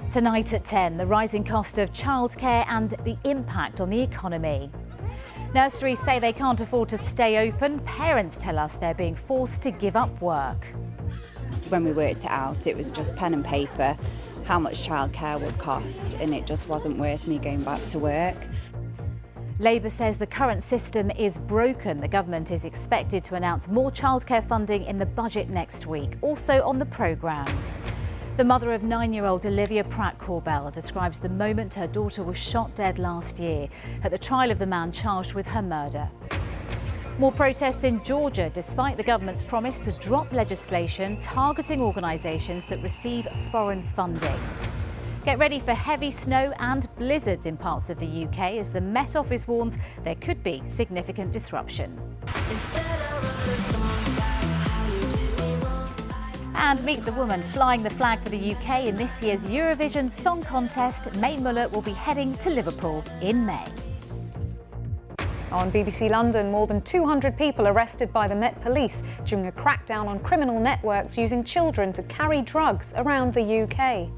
Tonight at 10, the rising cost of childcare and the impact on the economy. Nurseries say they can't afford to stay open. Parents tell us they're being forced to give up work. When we worked it out, it was just pen and paper, how much childcare would cost, and it just wasn't worth me going back to work. Labour says the current system is broken. The government is expected to announce more childcare funding in the budget next week. Also on the programme. The mother of 9-year-old Olivia Pratt-Corbell describes the moment her daughter was shot dead last year at the trial of the man charged with her murder. More protests in Georgia despite the government's promise to drop legislation targeting organisations that receive foreign funding. Get ready for heavy snow and blizzards in parts of the UK as the Met Office warns there could be significant disruption. And meet the woman flying the flag for the UK in this year's Eurovision Song Contest. Mae Muller will be heading to Liverpool in May. On BBC London, more than 200 people arrested by the Met Police during a crackdown on criminal networks using children to carry drugs around the UK.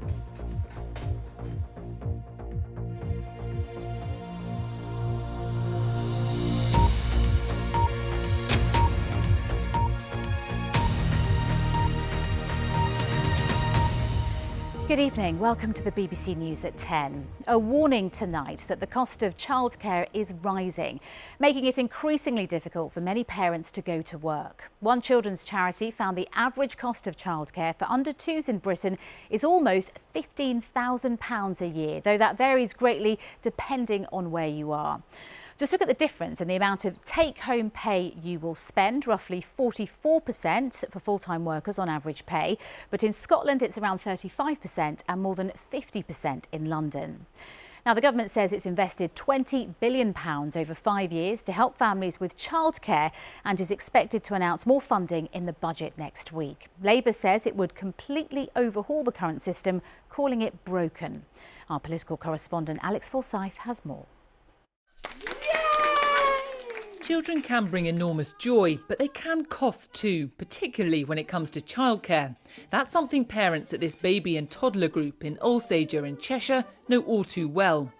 Good evening. Welcome to the BBC News at 10. A warning tonight that the cost of childcare is rising, making it increasingly difficult for many parents to go to work. One children's charity found the average cost of childcare for under-twos in Britain is almost £15,000 a year, though that varies greatly depending on where you are. Just look at the difference in the amount of take-home pay you will spend, roughly 44% for full-time workers on average pay. But in Scotland, it's around 35% and more than 50% in London. Now, the government says it's invested £20 billion over 5 years to help families with childcare and is expected to announce more funding in the budget next week. Labour says it would completely overhaul the current system, calling it broken. Our political correspondent Alex Forsyth has more. Children can bring enormous joy, but they can cost too, particularly when it comes to childcare. That's something parents at this baby and toddler group in Alsager in Cheshire know all too well.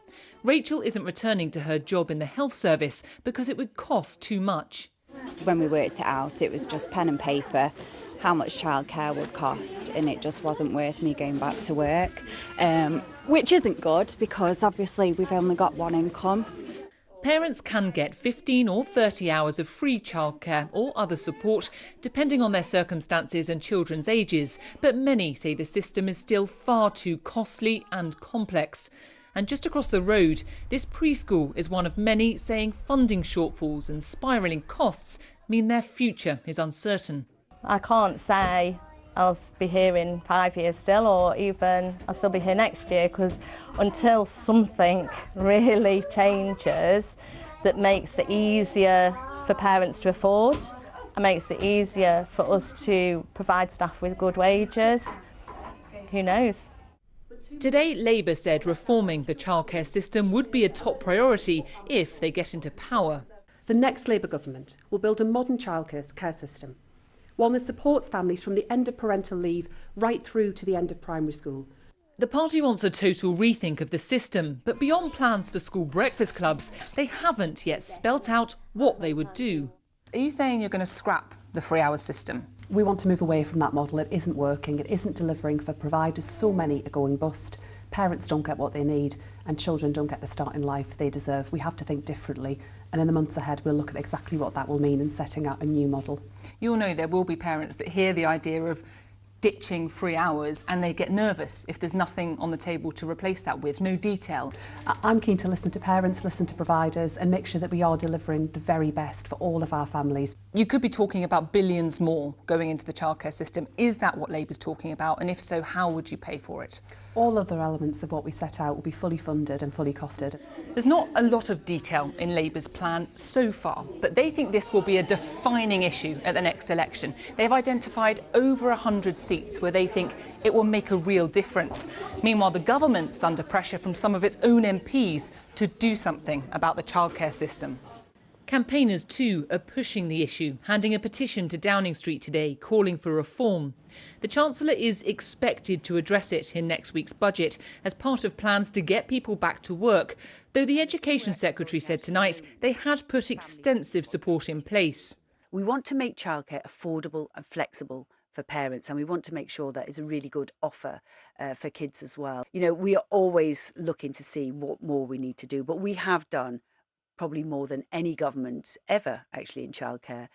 Rachel isn't returning to her job in the health service because it would cost too much. When we worked it out, it was just pen and paper, how much childcare would cost, and it just wasn't worth me going back to work, which isn't good because obviously we've only got one income. Parents can get 15 or 30 hours of free childcare or other support, depending on their circumstances and children's ages, but many say the system is still far too costly and complex. And just across the road, this preschool is one of many saying funding shortfalls and spiralling costs mean their future is uncertain. I can't say I'll be here in 5 years still, or even I'll still be here next year, because until something really changes that makes it easier for parents to afford and makes it easier for us to provide staff with good wages, who knows? Today, Labour said reforming the childcare system would be a top priority if they get into power. The next Labour government will build a modern childcare care system, one that supports families from the end of parental leave right through to the end of primary school. The party wants a total rethink of the system, but beyond plans for school breakfast clubs, they haven't yet spelt out what they would do. Are you saying you're going to scrap the 3 hours system? We want to move away from that model. It isn't working, it isn't delivering for providers. So many are going bust. Parents don't get what they need and children don't get the start in life they deserve. We have to think differently, and in the months ahead we'll look at exactly what that will mean in setting out a new model. You'll know there will be parents that hear the idea of ditching 3 hours and they get nervous if there's nothing on the table to replace that with, no detail. I'm keen to listen to parents, listen to providers and make sure that we are delivering the very best for all of our families. You could be talking about billions more going into the childcare system. Is that what Labour's talking about? And if so, how would you pay for it? All other elements of what we set out will be fully funded and fully costed. There's not a lot of detail in Labour's plan so far, but they think this will be a defining issue at the next election. They've identified over 100 seats where they think it will make a real difference. Meanwhile, the government's under pressure from some of its own MPs to do something about the childcare system. Campaigners too are pushing the issue, handing a petition to Downing Street today calling for reform. The Chancellor is expected to address it in next week's budget as part of plans to get people back to work, though the Education Secretary said tonight they had put extensive support in place. We want to make childcare affordable and flexible for parents, and we want to make sure that it's a really good offer for kids as well. You know, we are always looking to see what more we need to do, but we have done probably more than any government ever actually in childcare.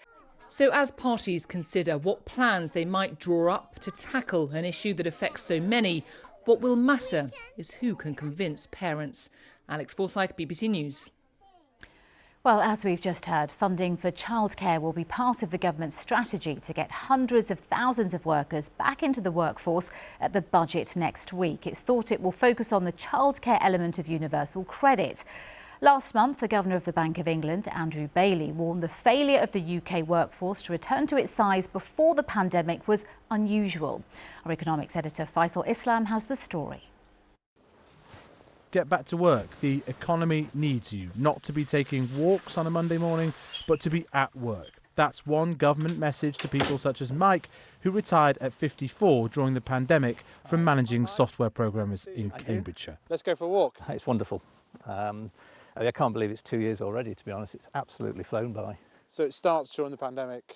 So as parties consider what plans they might draw up to tackle an issue that affects so many, what will matter is who can convince parents. Alex Forsyth, BBC News. Well, as we've just heard, funding for childcare will be part of the government's strategy to get hundreds of thousands of workers back into the workforce at the budget next week. It's thought it will focus on the childcare element of universal credit. Last month, the Governor of the Bank of England, Andrew Bailey, warned the failure of the UK workforce to return to its size before the pandemic was unusual. Our economics editor Faisal Islam has the story. Get back to work. The economy needs you, not to be taking walks on a Monday morning, but to be at work. That's one government message to people such as Mike, who retired at 54 during the pandemic from managing software programmers in Cambridgeshire. Let's go for a walk. It's wonderful. I can't believe it's 2 years already, to be honest. It's absolutely flown by. So it starts during the pandemic?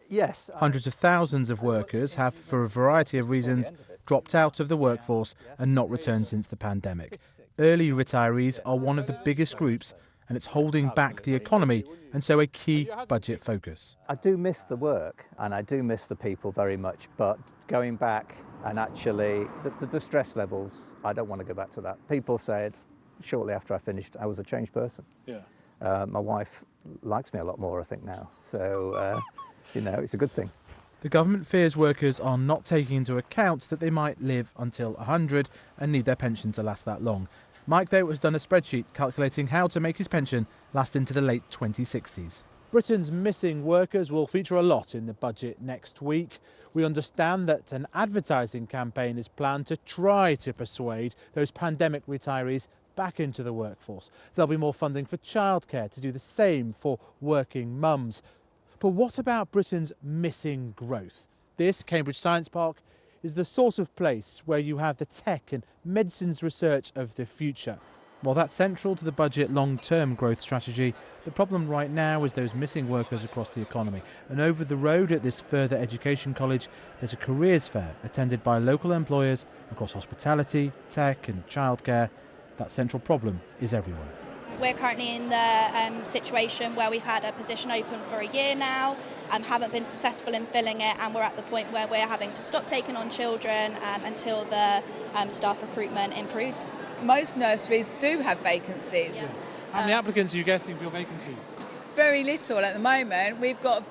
Yes. Hundreds of thousands of workers have, for a variety of reasons, dropped out of the workforce and not returned since the pandemic. Early retirees are one of the biggest groups, and it's holding back the economy, and so a key budget focus. I do miss the work and I do miss the people very much, but going back and actually, the stress levels, I don't want to go back to that. People said, shortly after I finished, I was a changed person. Yeah. My wife likes me a lot more, I think, now. So, you know, it's a good thing. The government fears workers are not taking into account that they might live until 100 and need their pension to last that long. Mike, though, has done a spreadsheet calculating how to make his pension last into the late 2060s. Britain's missing workers will feature a lot in the budget next week. We understand that an advertising campaign is planned to try to persuade those pandemic retirees back into the workforce. There'll be more funding for childcare to do the same for working mums. But what about Britain's missing growth? This, Cambridge Science Park, is the sort of place where you have the tech and medicines research of the future. While that's central to the budget long-term growth strategy, the problem right now is those missing workers across the economy. And over the road at this further education college, there's a careers fair attended by local employers across hospitality, tech and childcare. That central problem is everywhere. We're currently in the situation where we've had a position open for a year now, haven't been successful in filling it, and we're at the point where we're having to stop taking on children until the staff recruitment improves. Most nurseries do have vacancies. Yeah. How many applicants are you getting for your vacancies? Very little at the moment. We've got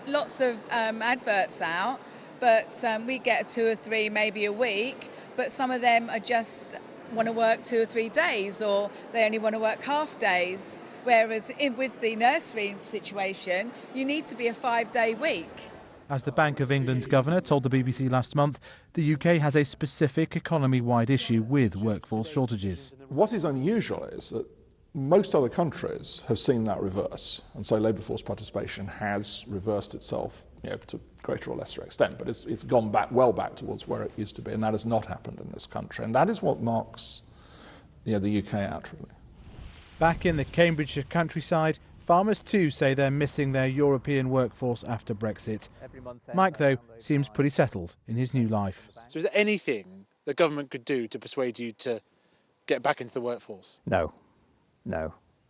lots of adverts out, but we get 2 or 3 maybe a week, but some of them are just want to work 2 or 3 days, or they only want to work half days, whereas with the nursery situation you need to be a 5-day week. As the Bank of England governor told the BBC last month, the UK has a specific economy-wide issue with workforce shortages. What is unusual is that most other countries have seen that reverse, and so labour force participation has reversed itself, you know, to greater or lesser extent, but it's gone back well back towards where it used to be, and that has not happened in this country, and that is what marks, you know, the UK out, really. Back in the Cambridgeshire countryside, farmers too say they're missing their European workforce after Brexit. Mike, though, seems pretty settled in his new life. So is there anything the government could do to persuade you to get back into the workforce? No,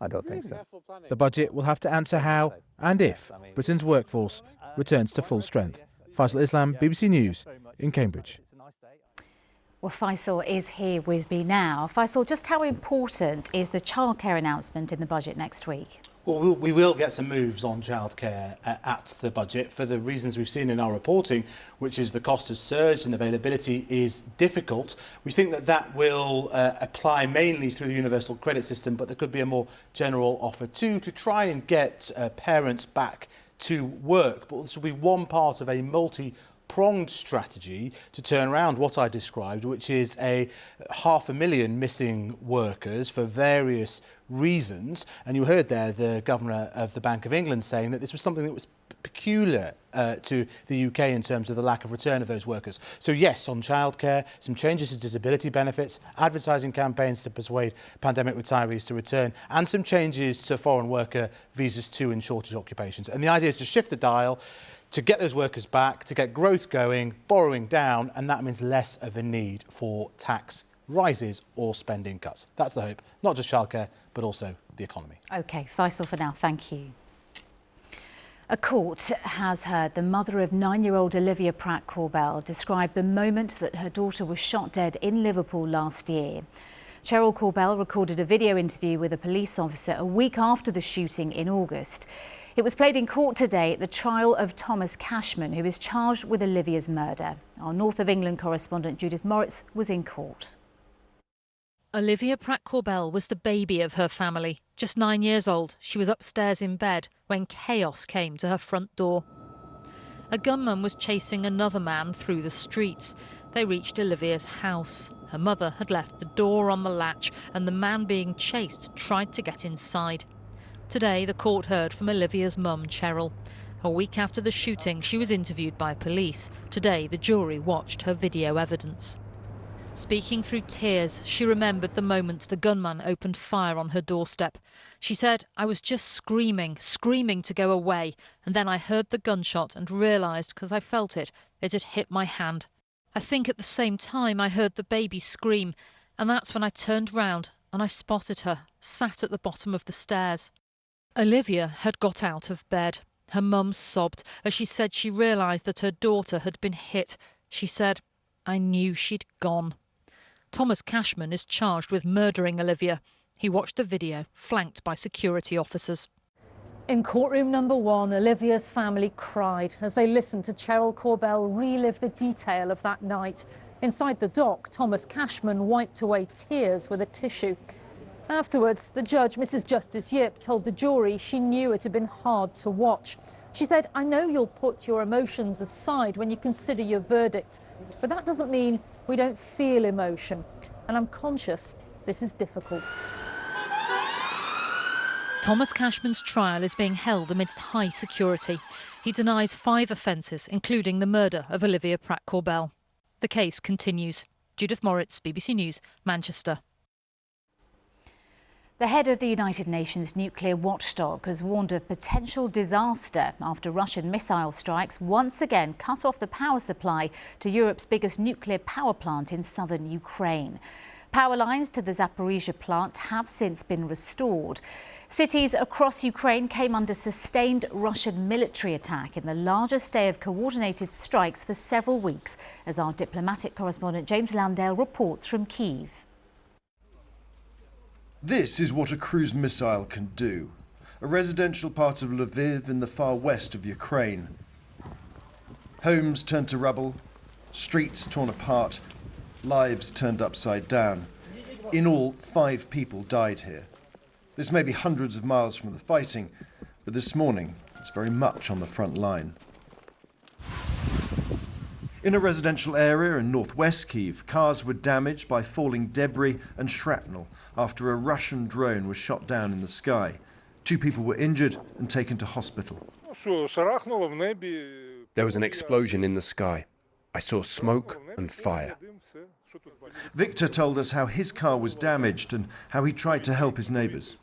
I don't think so. The budget will have to answer how and if Britain's workforce returns to full strength. Faisal Islam, BBC News in Cambridge. Well, Faisal is here with me now. Faisal, just how important is the childcare announcement in the budget next week? Well, we will get some moves on childcare at the budget for the reasons we've seen in our reporting, which is the cost has surged and availability is difficult. We think that will apply mainly through the universal credit system, but there could be a more general offer too to try and get parents back to work. But this will be one part of a pronged strategy to turn around what I described, which is 500,000 missing workers for various reasons. And you heard there the Governor of the Bank of England saying that this was something that was peculiar to the UK in terms of the lack of return of those workers. So yes, on childcare, some changes to disability benefits, advertising campaigns to persuade pandemic retirees to return, and some changes to foreign worker visas too in shortage occupations. And the idea is to shift the dial, to get those workers back, to get growth going, borrowing down, and that means less of a need for tax rises or spending cuts. That's the hope, not just childcare, but also the economy. OK, Faisal for now, thank you. A court has heard the mother of 9-year-old Olivia Pratt-Corbell describe the moment that her daughter was shot dead in Liverpool last year. Cheryl Corbell recorded a video interview with a police officer a week after the shooting in August. It was played in court today at the trial of Thomas Cashman, who is charged with Olivia's murder. Our North of England correspondent Judith Moritz was in court. Olivia Pratt-Corbell was the baby of her family. Just 9 years old, she was upstairs in bed when chaos came to her front door. A gunman was chasing another man through the streets. They reached Olivia's house. Her mother had left the door on the latch and the man being chased tried to get inside. Today, the court heard from Olivia's mum, Cheryl. A week after the shooting, she was interviewed by police. Today, the jury watched her video evidence. Speaking through tears, she remembered the moment the gunman opened fire on her doorstep. She said, "I was just screaming to go away, and then I heard the gunshot and realised, because I felt it had hit my hand. I think at the same time I heard the baby scream, and that's when I turned round and I spotted her, sat at the bottom of the stairs." Olivia had got out of bed. Her mum sobbed as she said she realised that her daughter had been hit. She said, "I knew she'd gone." Thomas Cashman is charged with murdering Olivia. He watched the video, flanked by security officers. In courtroom number 1, Olivia's family cried as they listened to Cheryl Corbell relive the detail of that night. Inside the dock, Thomas Cashman wiped away tears with a tissue. Afterwards, the judge, Mrs. Justice Yip, told the jury she knew it had been hard to watch. She said, "I know you'll put your emotions aside when you consider your verdict, but that doesn't mean we don't feel emotion, and I'm conscious this is difficult." Thomas Cashman's trial is being held amidst high security. He denies 5 offences, including the murder of Olivia Pratt-Corbell. The case continues. Judith Moritz, BBC News, Manchester. The head of the United Nations nuclear watchdog has warned of potential disaster after Russian missile strikes once again cut off the power supply to Europe's biggest nuclear power plant in southern Ukraine. Power lines to the Zaporizhzhia plant have since been restored. Cities across Ukraine came under sustained Russian military attack in the largest day of coordinated strikes for several weeks, as our diplomatic correspondent James Landale reports from Kyiv. This is what a cruise missile can do. A residential part of Lviv in the far west of Ukraine. Homes turned to rubble, streets torn apart, lives turned upside down. In all, 5 people died here. This may be hundreds of miles from the fighting, but this morning it's very much on the front line. In a residential area in northwest Kyiv, cars were damaged by falling debris and shrapnel after a Russian drone was shot down in the sky. 2 people were injured and taken to hospital. There was an explosion in the sky. I saw smoke and fire. Victor told us how his car was damaged and how he tried to help his neighbours.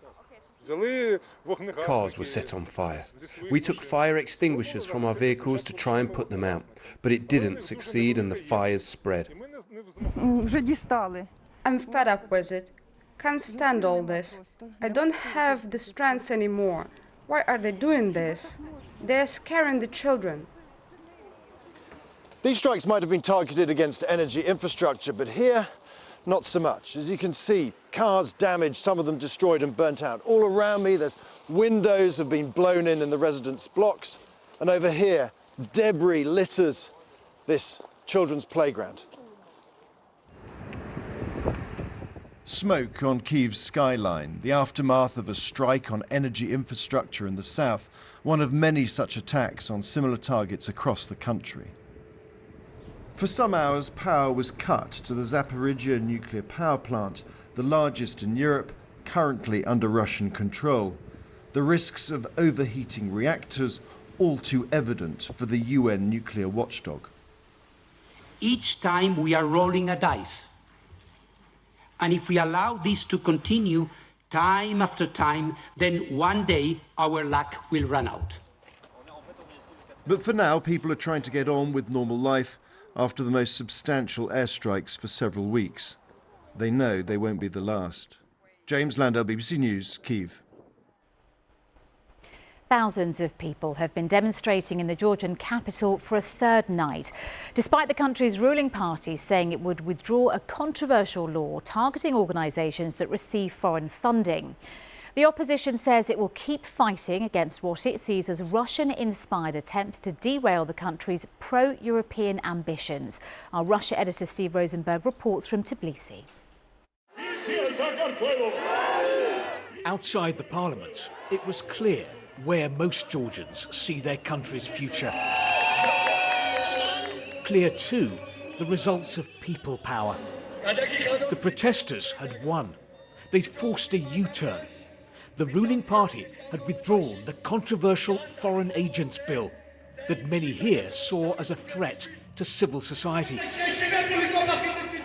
Cars were set on fire. We took fire extinguishers from our vehicles to try and put them out, but it didn't succeed and the fires spread. I'm fed up with it. Can't stand all this. I don't have the strength anymore. Why are they doing this? They're scaring the children. These strikes might have been targeted against energy infrastructure, but here, not so much. As you can see, cars damaged, some of them destroyed and burnt out. All around me, there's windows have been blown in the residence blocks. And over here, debris litters this children's playground. Smoke on Kyiv's skyline, the aftermath of a strike on energy infrastructure in the south, one of many such attacks on similar targets across the country. For some hours, power was cut to the Zaporizhzhia nuclear power plant, the largest in Europe, currently under Russian control. The risks of overheating reactors all too evident for the UN nuclear watchdog. Each time we are rolling a dice. And if we allow this to continue time after time, then one day our luck will run out. But for now, people are trying to get on with normal life after the most substantial airstrikes for several weeks. They know they won't be the last. James Landell, BBC News, Kyiv. Thousands of people have been demonstrating in the Georgian capital for a third night, despite the country's ruling party saying it would withdraw a controversial law targeting organisations that receive foreign funding. The opposition says it will keep fighting against what it sees as Russian-inspired attempts to derail the country's pro-European ambitions. Our Russia editor Steve Rosenberg reports from Tbilisi. Outside the parliament, it was clear where most Georgians see their country's future. Clear too, the results of people power. The protesters had won. They'd forced a U-turn. The ruling party had withdrawn the controversial Foreign Agents Bill that many here saw as a threat to civil society.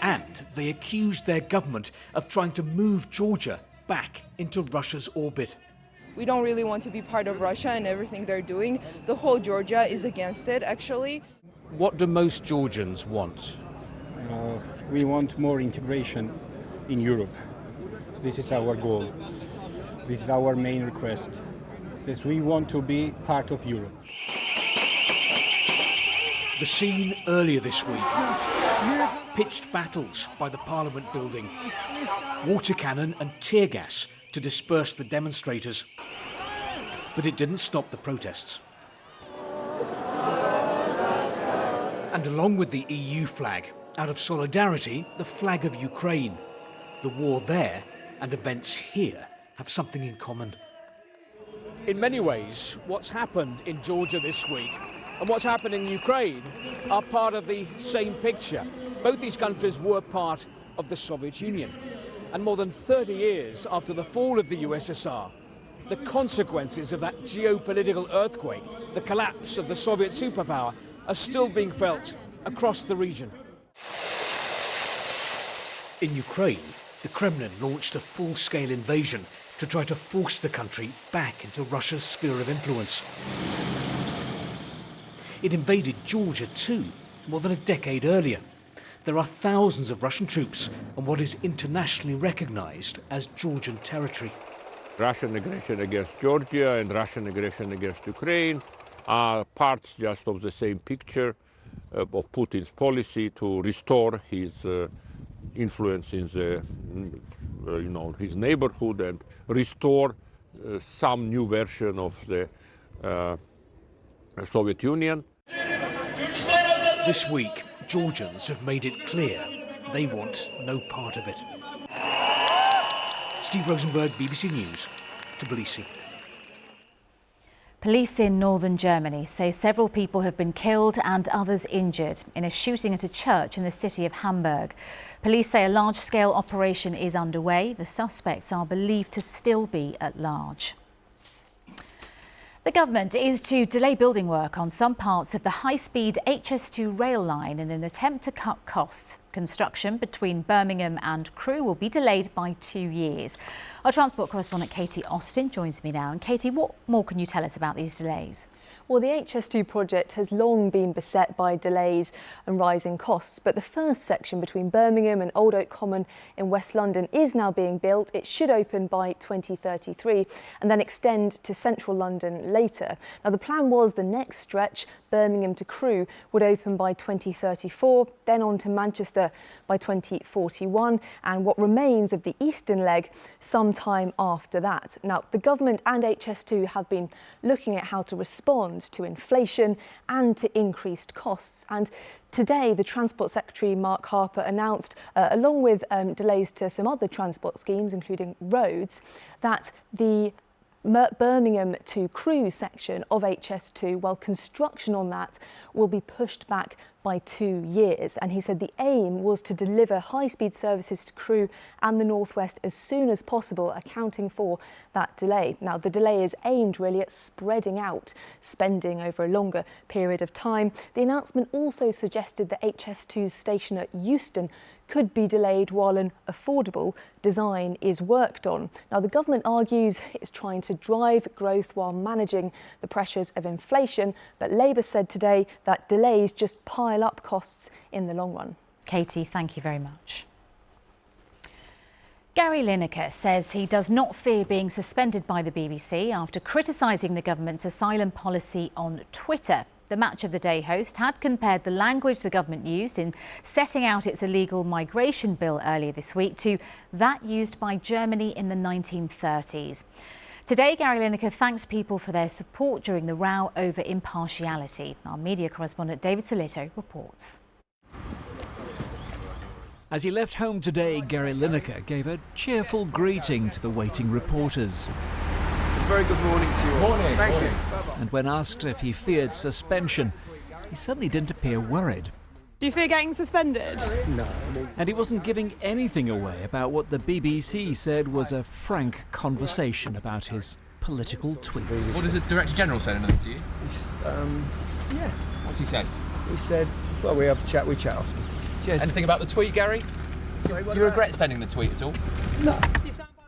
And they accused their government of trying to move Georgia back into Russia's orbit. We don't really want to be part of Russia and everything they're doing. The whole Georgia is against it, actually. What do most Georgians want? We want more integration in Europe. This is our goal. This is our main request. Since we want to be part of Europe. The scene earlier this week. Pitched battles by the Parliament building. Water cannon and tear gas to disperse the demonstrators. But it didn't stop the protests. And along with the EU flag, out of solidarity, the flag of Ukraine. The war there and events here have something in common. In many ways, what's happened in Georgia this week and what's happened in Ukraine are part of the same picture. Both these countries were part of the Soviet Union. And more than 30 years after the fall of the USSR, the consequences of that geopolitical earthquake, the collapse of the Soviet superpower, are still being felt across the region. In Ukraine, the Kremlin launched a full-scale invasion to try to force the country back into Russia's sphere of influence. It invaded Georgia too, more than a decade earlier. There are thousands of Russian troops on what is internationally recognized as Georgian territory. Russian aggression against Georgia and Russian aggression against Ukraine are parts just of the same picture of Putin's policy to restore his influence in the, his neighborhood and restore some new version of the Soviet Union. This week, Georgians have made it clear they want no part of it. Steve Rosenberg, BBC News, Tbilisi. Police in northern Germany say several people have been killed and others injured in a shooting at a church in the city of Hamburg. Police say a large-scale operation is underway. The suspects are believed to still be at large. The government is to delay building work on some parts of the high-speed HS2 rail line in an attempt to cut costs. Construction between Birmingham and Crewe will be delayed by 2 years. Our transport correspondent Katie Austin joins me now. And Katie, what more can you tell us about these delays? Well, the HS2 project has long been beset by delays and rising costs, but the first section between Birmingham and Old Oak Common in West London is now being built. It should open by 2033 and then extend to central London later. Now, the plan was the next stretch, Birmingham to Crewe, would open by 2034, then on to Manchester by 2041, and what remains of the eastern leg sometime after that. Now, the government and HS2 have been looking at how to respond to inflation and to increased costs. And today, the Transport Secretary, Mark Harper, announced, along with delays to some other transport schemes, including roads, that the Birmingham to Crewe section of HS2, well, construction on that will be pushed back by 2 years. And he said the aim was to deliver high-speed services to Crewe and the North West as soon as possible, accounting for that delay. Now, the delay is aimed really at spreading out spending over a longer period of time. The announcement also suggested that HS2's station at Euston could be delayed while an affordable design is worked on. Now, the government argues it's trying to drive growth while managing the pressures of inflation, but Labour said today that delays just pile up costs in the long run. Katie, thank you very much. Gary Lineker says he does not fear being suspended by the BBC after criticising the government's asylum policy on Twitter. The Match of the Day host had compared the language the government used in setting out its illegal migration bill earlier this week to that used by Germany in the 1930s. Today, Gary Lineker thanks people for their support during the row over impartiality. Our media correspondent David Solito reports. As he left home today, Gary Lineker gave a cheerful greeting to the waiting reporters. Very good morning to you all. Morning. Thank you. And when asked if he feared suspension, he suddenly didn't appear worried. Do you fear getting suspended? No. And he wasn't giving anything away about what the BBC said was a frank conversation about his political tweets. What does the Director General say to you? Yeah. What's he said? He said, well, we have a chat, we chat often. Cheers. Anything about the tweet, Gary? Do you regret sending the tweet at all? No.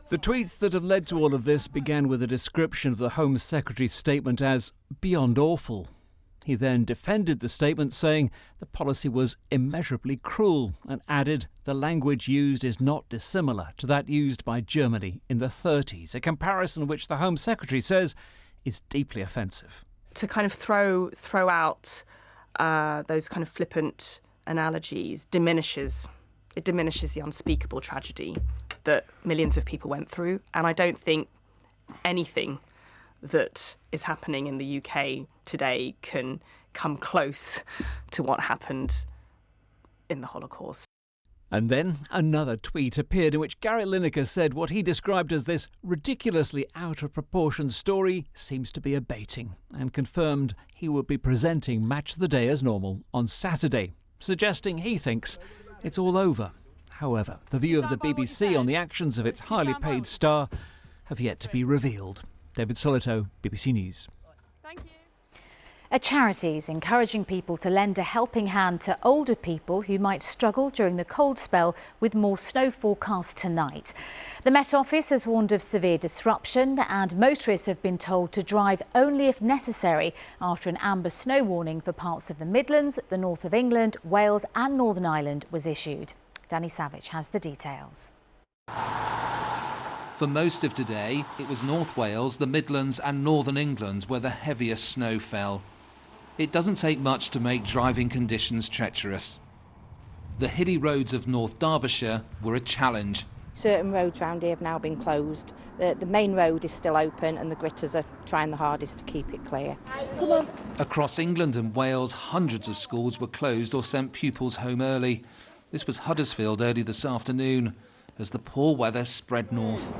The tweets that have led to all of this began with a description of the Home Secretary's statement as beyond awful. He then defended the statement, saying the policy was immeasurably cruel, and added the language used is not dissimilar to that used by Germany in the 30s, a comparison which the Home Secretary says is deeply offensive. To kind of throw out those kind of flippant analogies diminishes the unspeakable tragedy that millions of people went through. And I don't think anything that is happening in the UK today can come close to what happened in the Holocaust. And then another tweet appeared in which Gary Lineker said what he described as this ridiculously out-of-proportion story seems to be abating, and confirmed he would be presenting Match of the Day as normal on Saturday, suggesting he thinks it's all over. However, the view of the BBC on the actions of its highly paid star have yet to be revealed. David Solito, BBC News. A charity is encouraging people to lend a helping hand to older people who might struggle during the cold spell with more snow forecast tonight. The Met Office has warned of severe disruption, and motorists have been told to drive only if necessary after an amber snow warning for parts of the Midlands, the north of England, Wales and Northern Ireland was issued. Danny Savage has the details. For most of today, it was North Wales, the Midlands and Northern England where the heaviest snow fell. It doesn't take much to make driving conditions treacherous. The hilly roads of North Derbyshire were a challenge. Certain roads around here have now been closed. The main road is still open and the gritters are trying the hardest to keep it clear. Come on. Across England and Wales, hundreds of schools were closed or sent pupils home early. This was Huddersfield early this afternoon as the poor weather spread north.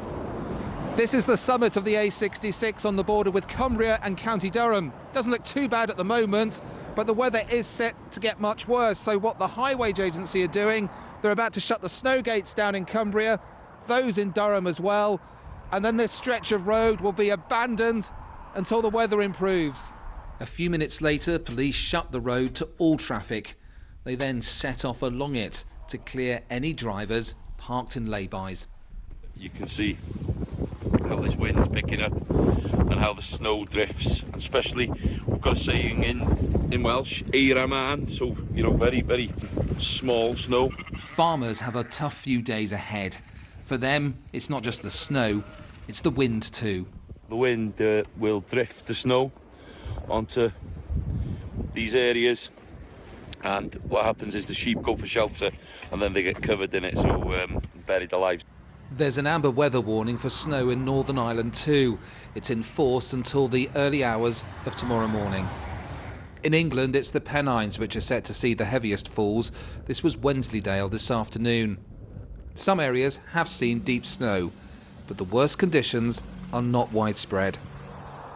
This is the summit of the A66 on the border with Cumbria and County Durham. Doesn't look too bad at the moment, but the weather is set to get much worse. So what the Highways Agency are doing, they're about to shut the snow gates down in Cumbria, those in Durham as well, and then this stretch of road will be abandoned until the weather improves. A few minutes later, police shut the road to all traffic. They then set off along it to clear any drivers parked in lay-bys. You can see how this wind's picking up and how the snow drifts, especially we've got a saying in Welsh, eira man, so you know, very, very small snow. Farmers have a tough few days ahead. For them, it's not just the snow, it's the wind too. The wind will drift the snow onto these areas, and what happens is the sheep go for shelter and then they get covered in it, so buried alive. There's an amber weather warning for snow in Northern Ireland too. It's in force until the early hours of tomorrow morning. In England, it's the Pennines which are set to see the heaviest falls. This was Wensleydale this afternoon. Some areas have seen deep snow, but the worst conditions are not widespread.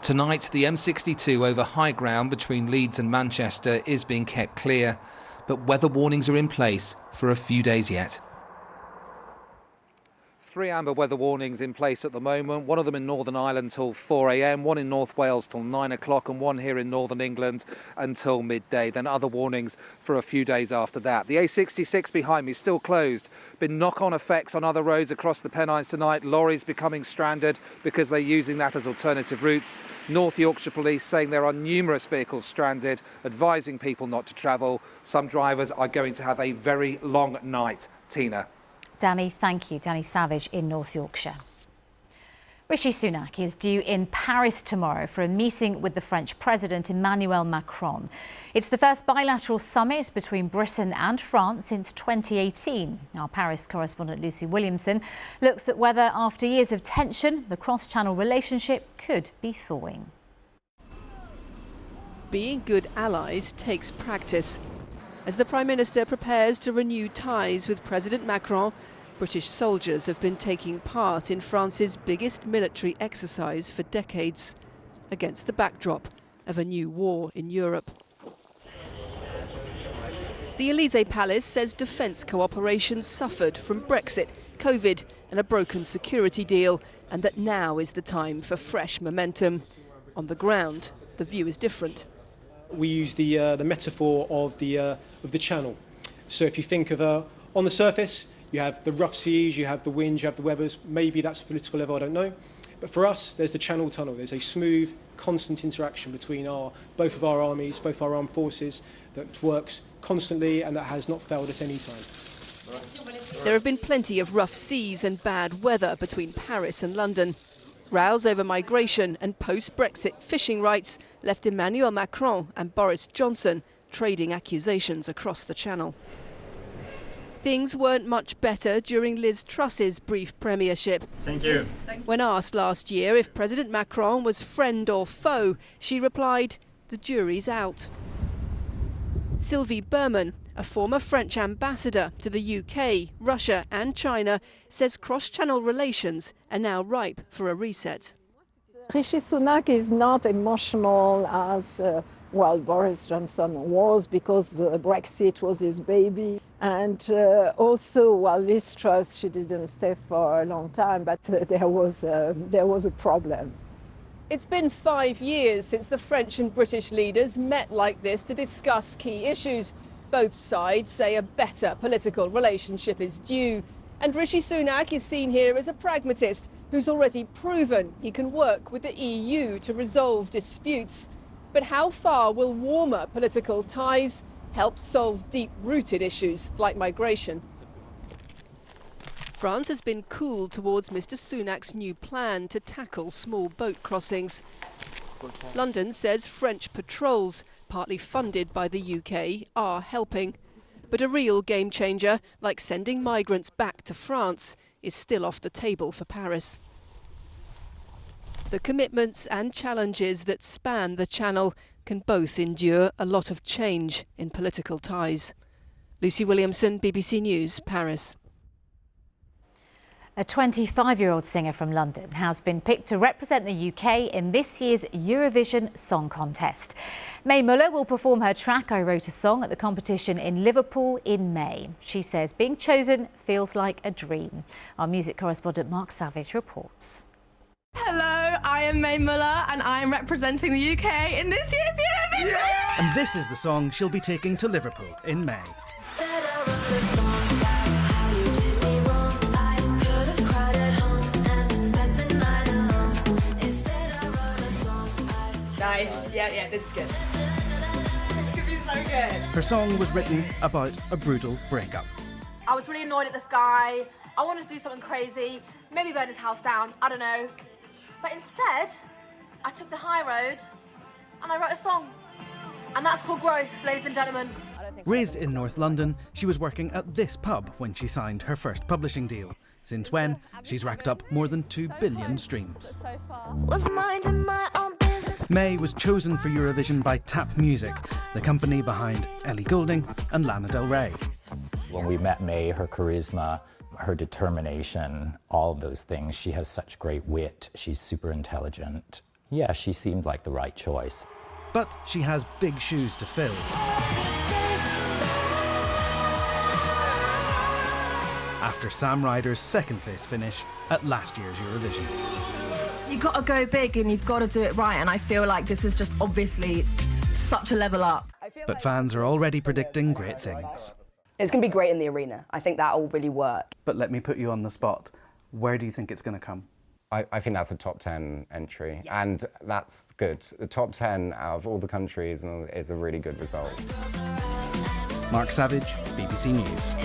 Tonight, the M62 over high ground between Leeds and Manchester is being kept clear. but weather warnings are in place for a few days yet. 3 amber weather warnings in place at the moment, one of them in Northern Ireland till 4 a.m, one in North Wales till 9 o'clock and one here in Northern England until midday. Then other warnings for a few days after that. The A66 behind me still closed. Been knock-on effects on other roads across the Pennines tonight. Lorries becoming stranded because they're using that as alternative routes. North Yorkshire Police saying there are numerous vehicles stranded, advising people not to travel. Some drivers are going to have a very long night. Tina. Danny, thank you. Danny Savage in North Yorkshire. Rishi Sunak is due in Paris tomorrow for a meeting with the French President Emmanuel Macron. It's the first bilateral summit between Britain and France since 2018. Our Paris correspondent Lucy Williamson looks at whether, after years of tension, the cross-channel relationship could be thawing. Being good allies takes practice. As the Prime Minister prepares to renew ties with President Macron, British soldiers have been taking part in France's biggest military exercise for decades, against the backdrop of a new war in Europe. The Élysée Palace says defence cooperation suffered from Brexit, COVID and a broken security deal, and that now is the time for fresh momentum. On the ground, the view is different. We use the metaphor of the channel. So if you think of on the surface, you have the rough seas, you have the winds, you have the weathers. Maybe that's a political level, I don't know. But for us, there's the Channel Tunnel. There's a smooth, constant interaction between both of our armies, both our armed forces, that works constantly and that has not failed at any time. There have been plenty of rough seas and bad weather between Paris and London. Rows over migration and post-Brexit fishing rights left Emmanuel Macron and Boris Johnson trading accusations across the Channel. Things weren't much better during Liz Truss's brief premiership. Thank you. When asked last year if President Macron was friend or foe, she replied, "The jury's out." Sylvie Berman, a former French ambassador to the UK, Russia and China, says cross-channel relations are now ripe for a reset. Rishi Sunak is not emotional as Boris Johnson was, because Brexit was his baby. And also, Liz Truss, she didn't stay for a long time, but there was a problem. It's been 5 years since the French and British leaders met like this to discuss key issues. Both sides say a better political relationship is due. And Rishi Sunak is seen here as a pragmatist who's already proven he can work with the EU to resolve disputes. But how far will warmer political ties help solve deep-rooted issues like migration? France has been cool towards Mr. Sunak's new plan to tackle small boat crossings. London says French patrols, partly funded by the UK, are helping. But a real game changer, like sending migrants back to France, is still off the table for Paris. The commitments and challenges that span the Channel can both endure a lot of change in political ties. Lucy Williamson, BBC News, Paris. A 25-year-old singer from London has been picked to represent the UK in this year's Eurovision Song Contest. Mae Muller will perform her track I Wrote a Song at the competition in Liverpool in May. She says being chosen feels like a dream. Our music correspondent Mark Savage reports. Hello, I am Mae Muller and I am representing the UK in this year's Eurovision! Yeah! And this is the song she'll be taking to Liverpool in May. Nice. Yeah, this is good. This could be so good. Her song was written about a brutal breakup. I was really annoyed at this guy. I wanted to do something crazy, maybe burn his house down, I don't know. But instead, I took the high road and I wrote a song. And that's called Growth, ladies and gentlemen. Raised in North London, she was working at this pub when she signed her first publishing deal. Since when, she's racked up more than 2 billion streams. Mae was chosen for Eurovision by Tap Music, the company behind Ellie Goulding and Lana Del Rey. When we met Mae, her charisma, her determination, all of those things, she has such great wit, she's super intelligent. Yeah, she seemed like the right choice. But she has big shoes to fill. after Sam Ryder's second-place finish at last year's Eurovision. You've got to go big and you've got to do it right, and I feel like this is just obviously such a level up. But fans are already predicting great things. It's going to be great in the arena. I think that'll really work. But let me put you on the spot. Where do you think it's going to come? I think that's a top 10 entry, and that's good. The top 10 out of all the countries is a really good result. Mark Savage, BBC News.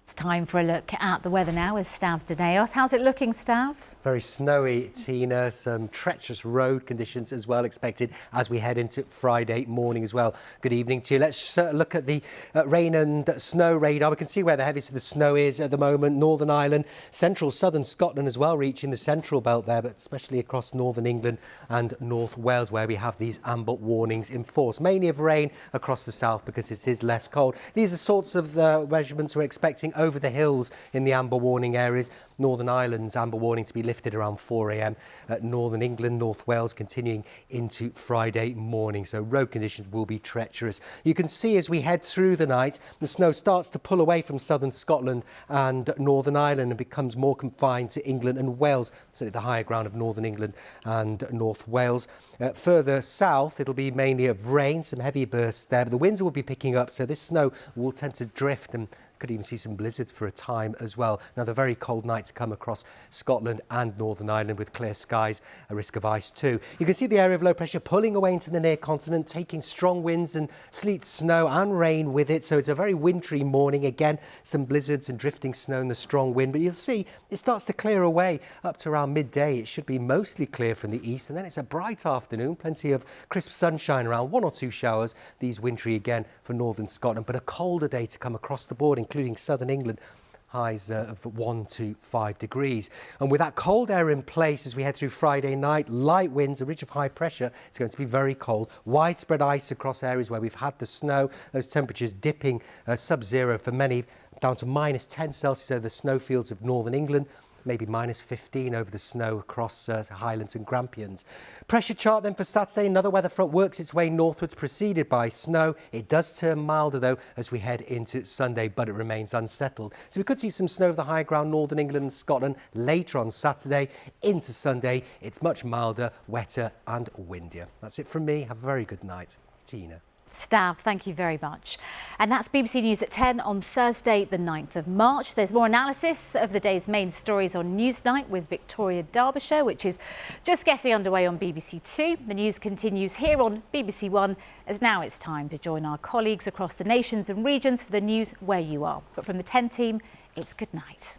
It's time for a look at the weather now with Stav Daneos. How's it looking, Stav? Very snowy, Tina. Some treacherous road conditions as well expected as we head into Friday morning as well. Good evening to you. Let's look at the rain and snow radar. We can see where the heaviest of the snow is at the moment. Northern Ireland, central southern Scotland as well, reaching the central belt there, but especially across northern England and North Wales where we have these amber warnings in force. Mainly of rain across the south because it is less cold. These are sorts of measurements we're expecting over the hills in the amber warning areas. Northern Ireland's amber warning to be lifted around 4 a.m. Northern England, North Wales continuing into Friday morning. So road conditions will be treacherous. You can see as we head through the night, the snow starts to pull away from southern Scotland and Northern Ireland and becomes more confined to England and Wales, certainly the higher ground of Northern England and North Wales. Further south, it'll be mainly of rain, some heavy bursts there, but the winds will be picking up, so this snow will tend to drift and could even see some blizzards for a time as well. Another very cold night to come across Scotland and Northern Ireland with clear skies, a risk of ice too. You can see the area of low pressure pulling away into the near continent, taking strong winds and sleet, snow and rain with it. So it's a very wintry morning. Again, some blizzards and drifting snow and the strong wind. But you'll see it starts to clear away up to around midday. It should be mostly clear from the east. And then it's a bright afternoon, plenty of crisp sunshine around, 1 or 2 showers. These wintry again for northern Scotland, but a colder day to come across the board, including southern England. Highs of 1 to 5 degrees. And with that cold air in place as we head through Friday night, light winds, a ridge of high pressure, it's going to be very cold. Widespread ice across areas where we've had the snow, those temperatures dipping sub-zero for many, down to minus 10 Celsius over the snowfields of northern England. Maybe minus 15 over the snow across the Highlands and Grampians. Pressure chart then for Saturday. Another weather front works its way northwards, preceded by snow. It does turn milder, though, as we head into Sunday, but it remains unsettled. So we could see some snow over the high ground, northern England and Scotland, later on Saturday. Into Sunday, it's much milder, wetter and windier. That's it from me. Have a very good night. Tina. Stav, thank you very much. And that's BBC News at 10 on Thursday, the 9th of March. There's more analysis of the day's main stories on Newsnight with Victoria Derbyshire, which is just getting underway on BBC Two. The news continues here on BBC One, as now it's time to join our colleagues across the nations and regions for the news where you are. But from the 10 team, it's good night.